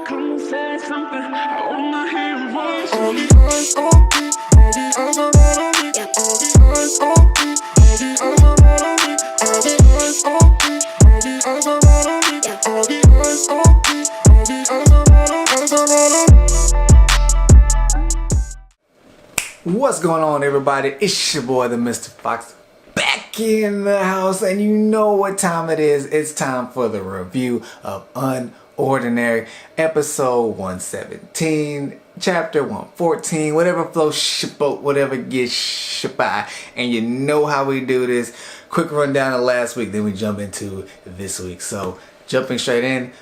come and say something. I wanna hear your voice. All the eyes on me, all the eyes are all on me. All the eyes on me, all the eyes are all on me. All the eyes on me, all the eyes are all on me. All the eyes on me, all the eyes are all on me. What's going on, everybody? It's your boy, the Mr. Fox, back in the house, and you know what time it is. It's time for the review of Unordinary, episode 117, chapter 114, whatever flows shipboat, whatever gets ship by. And you know how we do this. Quick rundown of last week, then we jump into this week. So, jumping straight in,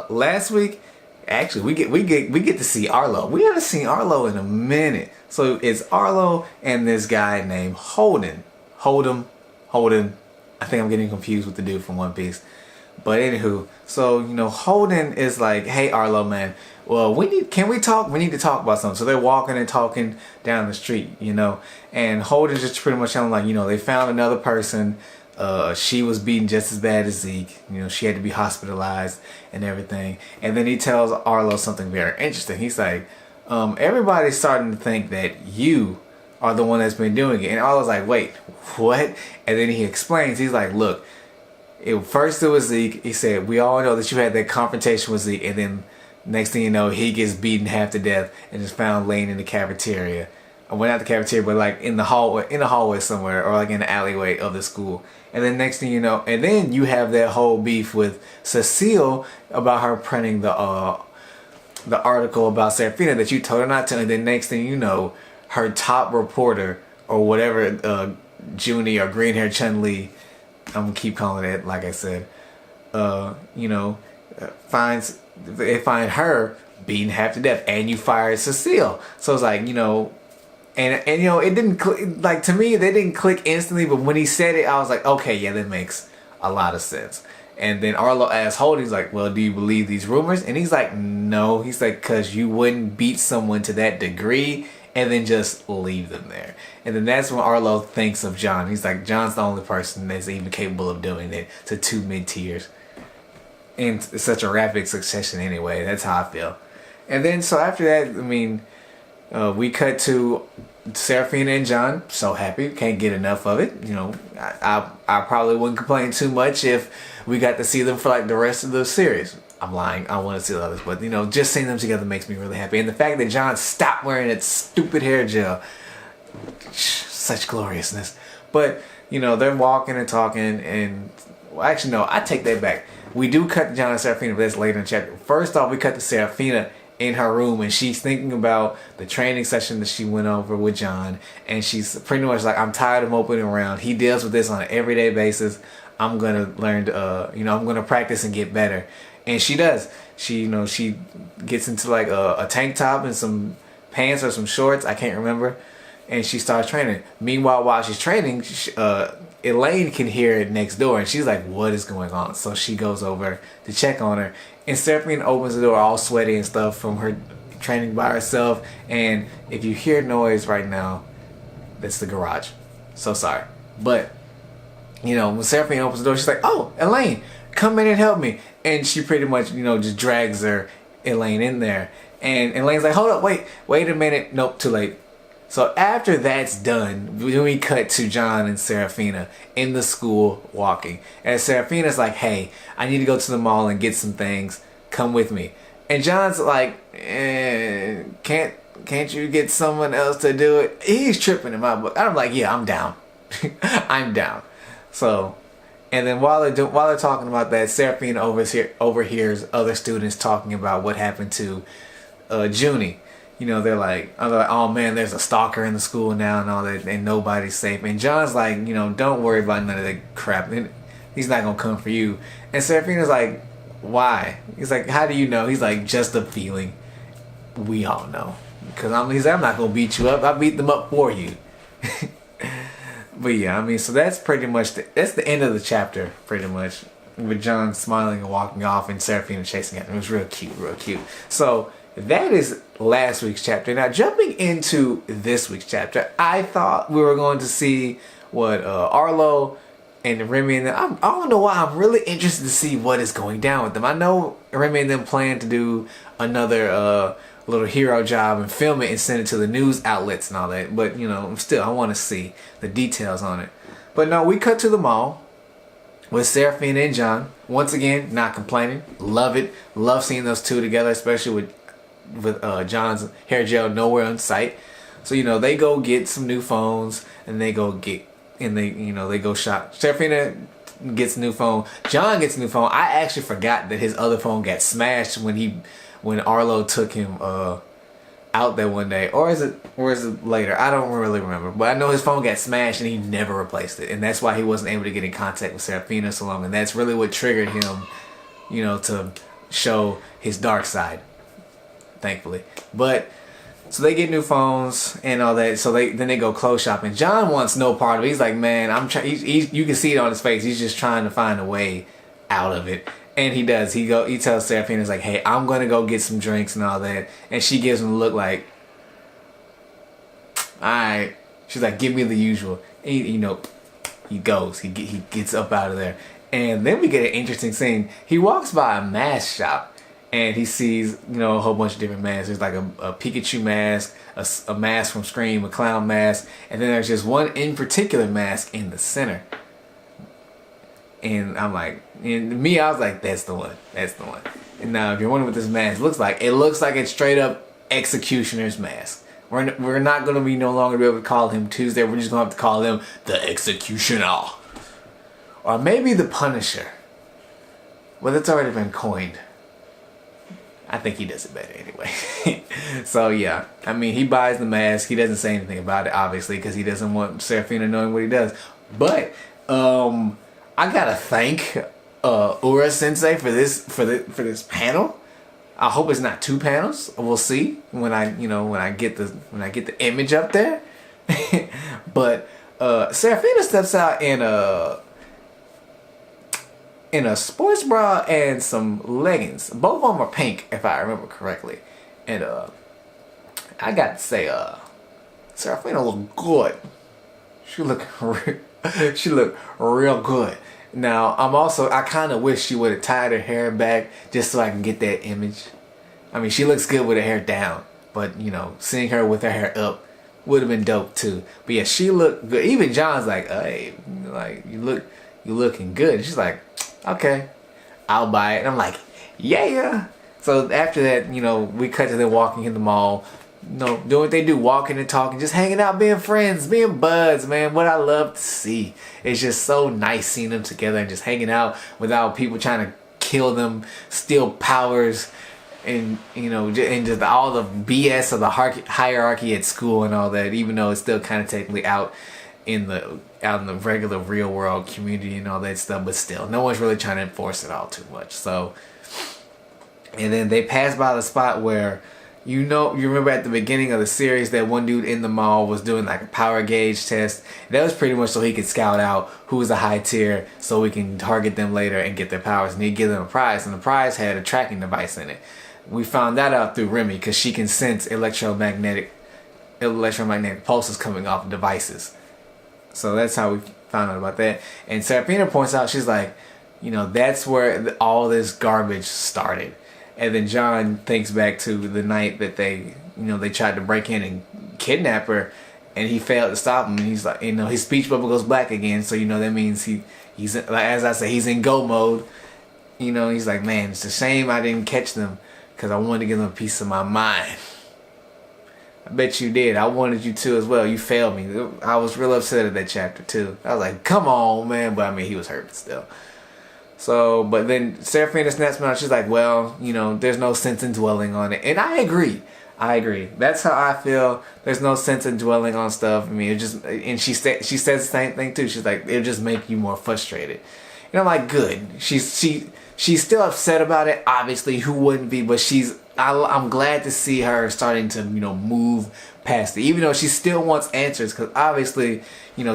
last week, actually, we get to see Arlo. We haven't seen Arlo in a minute. So it's Arlo and this guy named Holden. Holden. I think I'm getting confused with the dude from One Piece. But anywho, so Holden is like, hey Arlo, man. Well, can we talk? We need to talk about something. So they're walking and talking down the street, and Holden's just pretty much telling like, they found another person. She was beaten just as bad as Zeke. She had to be hospitalized and everything. And then he tells Arlo something very interesting. He's like, everybody's starting to think that you are the one that's been doing it. And Arlo's like, wait, what? And then he explains. He's like, look, first it was Zeke. He said, we all know that you had that confrontation with Zeke. And then next thing you know, he gets beaten half to death and is found laying in the cafeteria. Well, not the cafeteria, but like in the hallway somewhere, or like in the alleyway of the school. And then next thing you know, and then you have that whole beef with Cecile about her printing the article about Serafina that you told her not to. And then next thing you know, her top reporter or whatever, Junie or green hair Chun-Li, I'm gonna keep calling it like I said, they find her beaten half to death, and you fired Cecile. So it's like, And it didn't click, like, to me, they didn't click instantly, but when he said it, I was like, okay, yeah, that makes a lot of sense. And then Arlo asked Holden, he's like, well, do you believe these rumors? And he's like, no. He's like, because you wouldn't beat someone to that degree and then just leave them there. And then that's when Arlo thinks of John. He's like, John's the only person that's even capable of doing it to two mid-tiers in such a rapid succession anyway. That's how I feel. And then, so after that, I mean, we cut to Serafina and John. So happy, can't get enough of it. I probably wouldn't complain too much if we got to see them for like the rest of the series. I'm lying, I want to see the others, but just seeing them together makes me really happy. And the fact that John stopped wearing that stupid hair gel, such gloriousness. But they're walking and talking, and well, actually no, I take that back. We do cut to John and Serafina, but that's later in the chapter. First off, we cut to Serafina in her room, and she's thinking about the training session that she went over with John, and she's pretty much like, I'm tired of moping around. He deals with this on an everyday basis. I'm gonna learn to, I'm gonna practice and get better. And she does. She gets into like a tank top and some pants or some shorts, I can't remember, and she starts training. Meanwhile, while she's training, Elaine can hear it next door, and she's like, what is going on? So she goes over to check on her, and Serafina opens the door all sweaty and stuff from her training by herself. And if you hear noise right now, that's the garage. So sorry. But when Serafina opens the door, she's like, oh, Elaine, come in and help me. And she pretty much just drags Elaine in there, and Elaine's like, hold up, wait a minute. Nope, too late. So after that's done, then we cut to John and Serafina in the school walking. And Serafina's like, hey, I need to go to the mall and get some things. Come with me. And John's like, can't you get someone else to do it? He's tripping in my book. I'm like, yeah, I'm down. I'm down. So, and then while they're talking about that, Serafina overhears other students talking about what happened to Junie. They're like, oh man, there's a stalker in the school now and all that, and nobody's safe. And John's like, don't worry about none of that crap. He's not gonna come for you. And Serafina's like, why? He's like, how do you know? He's like, just a feeling. We all know. He's like, I'm not gonna beat you up. I beat them up for you. But yeah, I mean, so that's pretty much that's the end of the chapter, pretty much, with John smiling and walking off and Serafina chasing after him. It was real cute. So that is last week's chapter. Now, jumping into this week's chapter, I thought we were going to see what Arlo And Remy and them, I don't know why I'm really interested to see what is going down with them. I know Remy and them plan to do another little hero job and film it and send it to the news outlets and all that. But you know, still, I want to see the details on it. But no, we cut to the mall with Seraphina and John. Once again, not complaining. Love it. Love seeing those two together, especially with John's hair gel nowhere in sight. So you know, they go get some new phones and they go shop. Seraphina gets a new phone. John gets a new phone. I actually forgot that his other phone got smashed when Arlo took him out there one day, or is it later? I don't really remember, but I know his phone got smashed and he never replaced it, and that's why he wasn't able to get in contact with Seraphina so long, and that's really what triggered him, you know, to show his dark side, thankfully. But so they get new phones and all that. So they go clothes shopping. John wants no part of it. He's like, man, I'm trying. You can see it on his face. He's just trying to find a way out of it. And he does. He tells Seraphina, he's like, hey, I'm gonna go get some drinks and all that. And she gives him a look like, all right. She's like, give me the usual. And he goes. He gets up out of there. And then we get an interesting scene. He walks by a mask shop. And he sees, a whole bunch of different masks. There's like a Pikachu mask, a mask from Scream, a clown mask, and then there's just one in particular mask in the center. And I'm like, I was like, that's the one. That's the one. And now, if you're wondering what this mask looks like it's straight up Executioner's mask. We're not going to be no longer be able to call him Tuesday. We're just going to have to call him the Executioner. Or maybe the Punisher. Well, that's already been coined. I think he does it better anyway. So yeah, I mean, he buys the mask. He doesn't say anything about it, obviously, because he doesn't want Seraphina knowing what he does. But I gotta thank Ura Sensei for this panel. I hope it's not 2 panels. We'll see when I get the image up there. But Seraphina steps out in a sports bra and some leggings. Both of them are pink, if I remember correctly. And I got to say, Seraphina looked good. She looked real good. Now, I kind of wish she would have tied her hair back just so I can get that image. I mean, she looks good with her hair down, but seeing her with her hair up would have been dope too. But yeah, she looked good. Even John's like, hey, like you looking good. And she's like, okay, I'll buy it. And I'm like, yeah. So after that, we cut to them walking in the mall, doing what they do, walking and talking, just hanging out, being friends, being buds, man. What I love to see. It's just so nice seeing them together and just hanging out without people trying to kill them, steal powers, and and just all the BS of the hierarchy at school and all that. Even though it's still kind of technically out in the regular real world community and all that stuff, but still, no one's really trying to enforce it all too much. So, and then they pass by the spot where, you remember at the beginning of the series that one dude in the mall was doing like a power gauge test. That was pretty much so he could scout out who was a high tier so we can target them later and get their powers, and he'd give them a prize, and the prize had a tracking device in it. We found that out through Remy because she can sense electromagnetic pulses coming off devices. So that's how we found out about that. And Seraphina points out, she's like, that's where all this garbage started. And then John thinks back to the night that they tried to break in and kidnap her, and he failed to stop him. And he's like, his speech bubble goes black again. So that means he's like, as I say, he's in go mode. He's like, man, it's a shame I didn't catch them because I wanted to give them a piece of my mind. I bet you did. I wanted you to as well. You failed me. I was real upset at that chapter too. I was like, come on, man. But I mean, he was hurt still. So, but then Seraphina snaps me out. She's like, well, there's no sense in dwelling on it. And I agree. That's how I feel. There's no sense in dwelling on stuff. I mean, it just, and she says the same thing too. She's like, it'll just make you more frustrated. And I'm like, good. She's still upset about it. Obviously, who wouldn't be? But I'm glad to see her starting to, move past it. Even though she still wants answers, because obviously,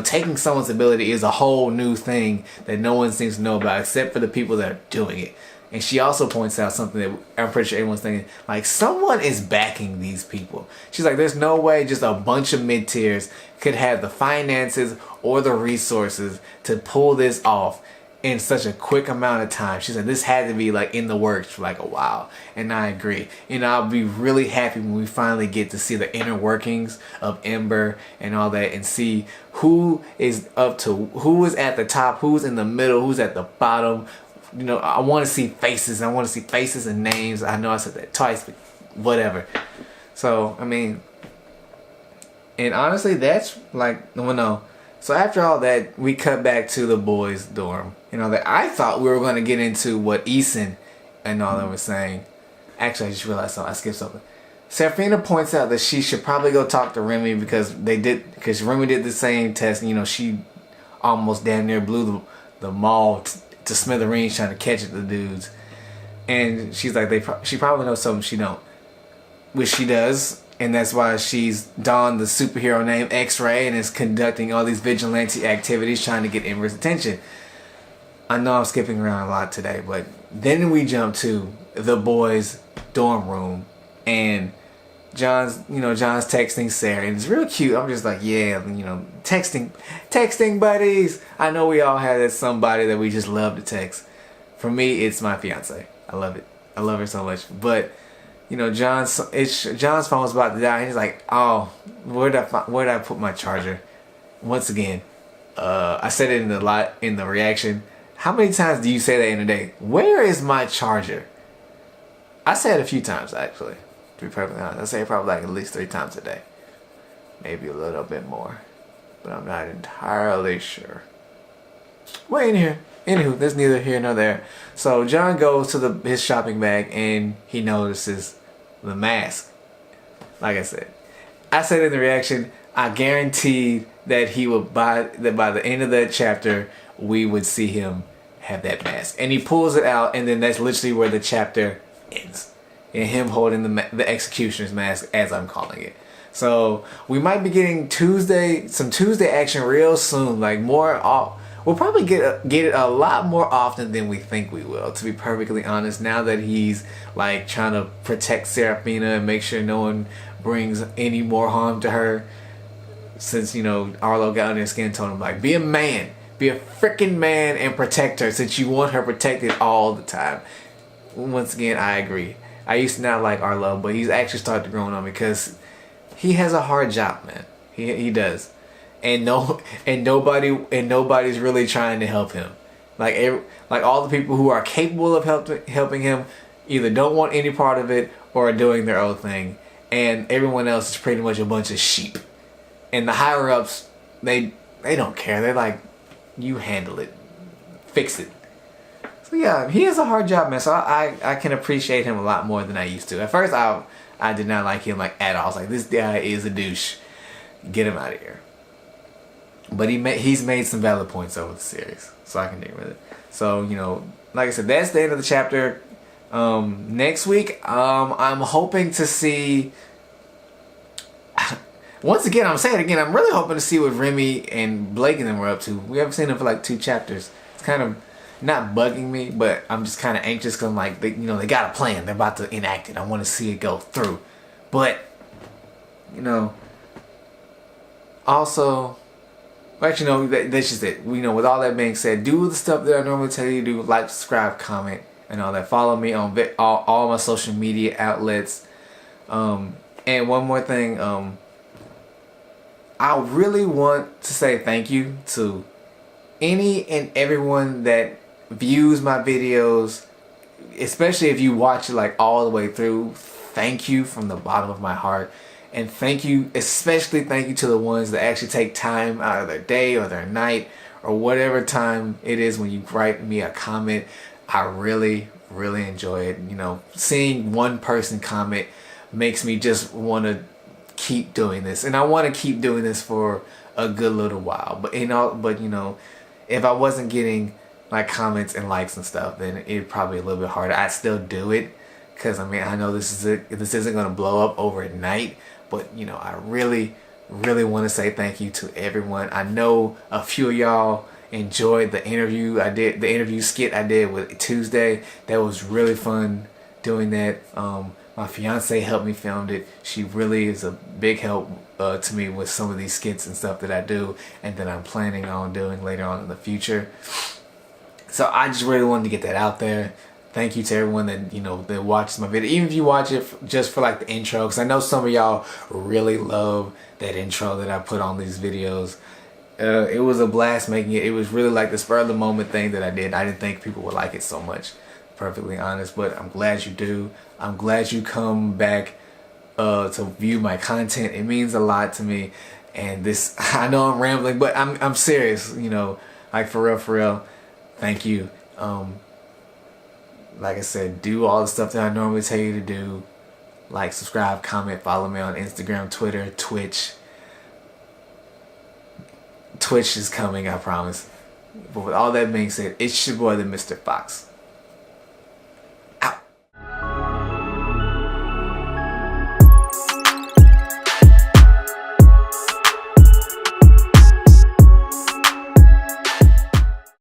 taking someone's ability is a whole new thing that no one seems to know about except for the people that are doing it. And she also points out something that I'm pretty sure everyone's thinking, like, someone is backing these people. She's like, there's no way just a bunch of mid-tiers could have the finances or the resources to pull this off in such a quick amount of time. She said this had to be like in the works for like a while. And I agree. And I'll be really happy when we finally get to see the inner workings of Ember and all that, and see who is up to, who is at the top, who's in the middle, who's at the bottom. You know, I want to see faces. I want to see faces and names. I know I said that twice, but whatever. So, I mean, and honestly, that's like, well, no. So after all that, we cut back to the boys' dorm. You know, that I thought we were going to get into what Eason and all that were saying. Actually, I just realized something. I skipped something. Serafina points out that she should probably go talk to Remy because Remy did the same test. And, you know, she almost damn near blew the mall to smithereens trying to catch the dudes. And she's like, she probably knows something she don't. Which she does. And that's why she's donned the superhero name X-Ray and is conducting all these vigilante activities trying to get Ember's attention. I know I'm skipping around a lot today, but then we jump to the boys' dorm room and John's texting Sarah, and it's real cute. I'm just like, yeah, you know, texting buddies. I know we all have that somebody that we just love to text. For me, it's my fiance. I love it. I love her so much. But you know, John's phone's about to die. And he's like, oh, where did I put my charger? Once again, I said it in the reaction. How many times do you say that in a day? Where is my charger? I say it a few times, actually. To be perfectly honest, I say it probably like at least 3 times a day. Maybe a little bit more. But I'm not entirely sure. Well, anywho, that's neither here nor there. So John goes to his shopping bag and he notices the mask. Like I said in the reaction, I guaranteed that he would by the end of that chapter we would see him have that mask. And he pulls it out, and then that's literally where the chapter ends. And him holding the executioner's mask, as I'm calling it. So we might be getting some Tuesday action real soon. Like we'll probably get it a lot more often than we think we will, to be perfectly honest, now that he's like trying to protect Serafina and make sure no one brings any more harm to her. Since, you know, Arlo got under his skin and told him, like, be a man, be a freaking man and protect her, since you want her protected all the time. Once again, I agree. I used to not like Arlo, but he's actually started to grow on me because he has a hard job, man. He does. And nobody's really trying to help him. Like all the people who are capable of helping him either don't want any part of it or are doing their own thing, and everyone else is pretty much a bunch of sheep. And the higher ups, they don't care. They're like, you handle it, fix it. So yeah, he has a hard job, man. So I can appreciate him a lot more than I used to. At first, I did not like him like at all. I was like, this guy is a douche. Get him out of here. But he's made some valid points over the series, so I can deal with it. So, you know, like I said, that's the end of the chapter. Next week, I'm hoping to see. Once again, I'm saying it again. I'm really hoping to see what Remy and Blake and them were up to. We haven't seen them for like 2 chapters. It's kind of not bugging me, but I'm just kind of anxious because I'm like, they got a plan. They're about to enact it. I want to see it go through. But, you know, also. Actually, no, that's just it. You know, with all that being said, do the stuff that I normally tell you to do. Like, subscribe, comment, and all that. Follow me on all my social media outlets. And one more thing. I really want to say thank you to any and everyone that views my videos. Especially if you watch it like all the way through. Thank you from the bottom of my heart. And especially thank you to the ones that actually take time out of their day or their night or whatever time it is when you write me a comment. I really, really enjoy it. You know, seeing one person comment makes me just want to keep doing this. And I want to keep doing this for a good little while. But you know, if I wasn't getting like comments and likes and stuff, then it'd probably be a little bit harder. I'd still do it because, I mean, I know this isn't going to blow up overnight. But, you know, I really, really want to say thank you to everyone. I know a few of y'all enjoyed the interview the interview skit I did with Tuesday. That was really fun doing that. My fiance helped me film it. She really is a big help to me with some of these skits and stuff that I do and that I'm planning on doing later on in the future. So I just really wanted to get that out there. Thank you to everyone that, you know, that watches my video. Even if you watch it just for like the intro, because I know some of y'all really love that intro that I put on these videos. It was a blast making it. It was really like the spur of the moment thing that I did. I didn't think people would like it so much, perfectly honest, but I'm glad you do. I'm glad you come back to view my content. It means a lot to me. And this, I know I'm rambling, but I'm serious, you know, like for real. Thank you. Like I said, do all the stuff that I normally tell you to do. Like, subscribe, comment, follow me on Instagram, Twitter, Twitch. Twitch is coming, I promise. But with all that being said, it's your boy, the Mr. Fox.